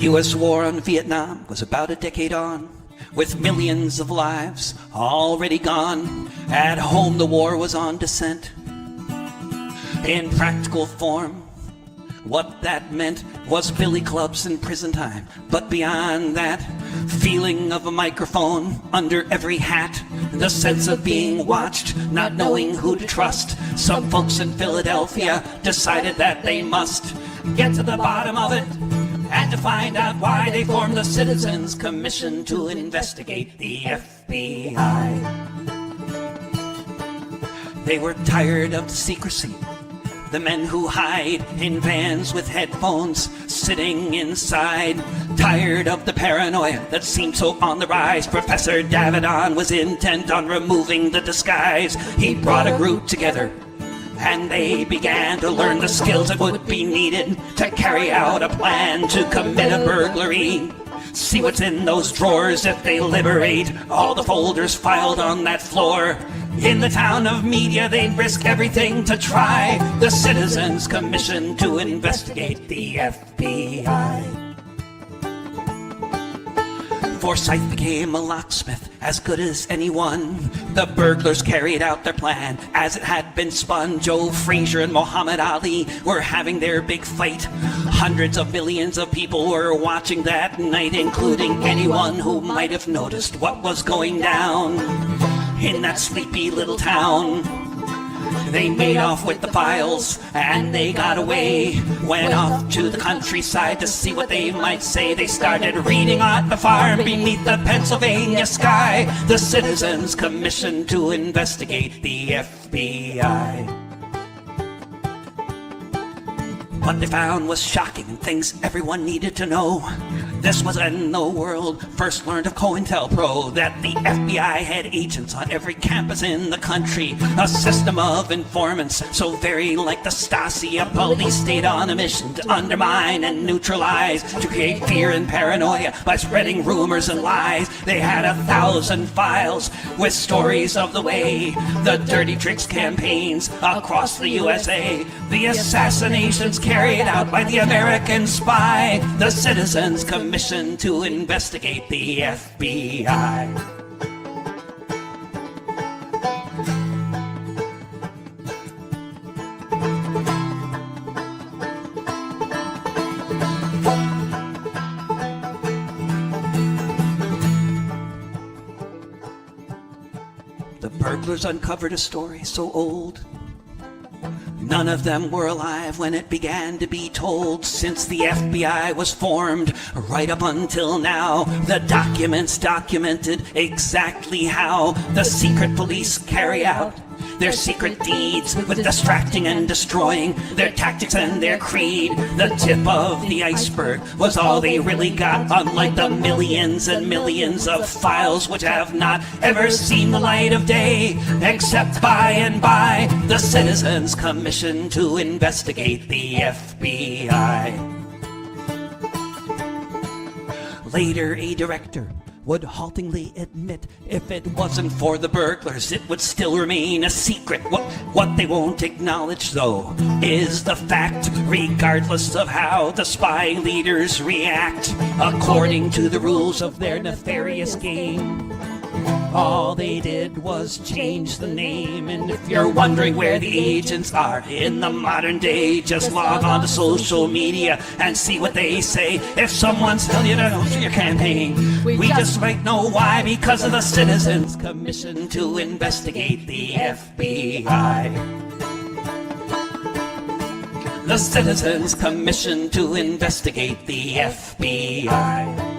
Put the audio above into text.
U.S. war on Vietnam was about a decade on, with millions of lives already gone. At home the war was on descent. In practical form, what that meant was billy clubs and prison time. But beyond that, feeling of a microphone under every hat, the sense of being watched, not knowing who to trust. Some folks in Philadelphia decided that they must get to the bottom of it, and to find out why they formed the Citizens Commission to investigate the FBI. They were tired of the secrecy, the men who hide in vans with headphones sitting inside. Tired of the paranoia that seemed so on the rise. Professor Davidon was intent on removing the disguise. He brought a group together, and they began to learn the skills that would be needed to carry out a plan to commit a burglary. See what's in those drawers if they liberate all the folders filed on that floor. In the town of media, they'd risk everything to try the Citizens Commission to investigate the FBI. Forsyth became a locksmith as good as anyone. The burglars carried out their plan as it had been spun. Joe Frazier and Muhammad Ali were having their big fight. Hundreds of millions of people were watching that night, including anyone who might have noticed what was going down in that sleepy little town. They made off with the files and they got away. Went off to the countryside to see what they might say. They started reading on the farm beneath the Pennsylvania sky. The Citizens Commission to investigate the FBI. What they found was shocking and things everyone needed to know. This was when the world first learned of COINTELPRO, that the FBI had agents on every campus in the country. A system of informants so very like the Stasi. A police state on a mission to undermine and neutralize, to create fear and paranoia by spreading rumors and lies. They had 1,000 files with stories of the way the dirty tricks campaigns across the USA, the assassinations carried out by the American spy, the Citizens Commission to investigate the FBI. The burglars uncovered a story so old none of them were alive when it began to be told. Since the FBI was formed, right up until now, the documents documented exactly how the secret police carry out their secret deeds, with distracting and destroying, their tactics and their creed. The tip of the iceberg was all they really got, unlike the millions and millions of files which have not ever seen the light of day, except by and by the Citizens Commission to investigate the FBI. Later, a director would haltingly admit, if it wasn't for the burglars, it would still remain a secret. What they won't acknowledge, though, is the fact, regardless of how the spy leaders react, according to the rules of their nefarious game, all they did was change the name. And if you're wondering where the agents are in the modern day, just log on to social media and see what they say. If someone's telling you to go through your campaign, we just might know why, because of the Citizens Commission to investigate the FBI. The Citizens Commission to investigate the FBI.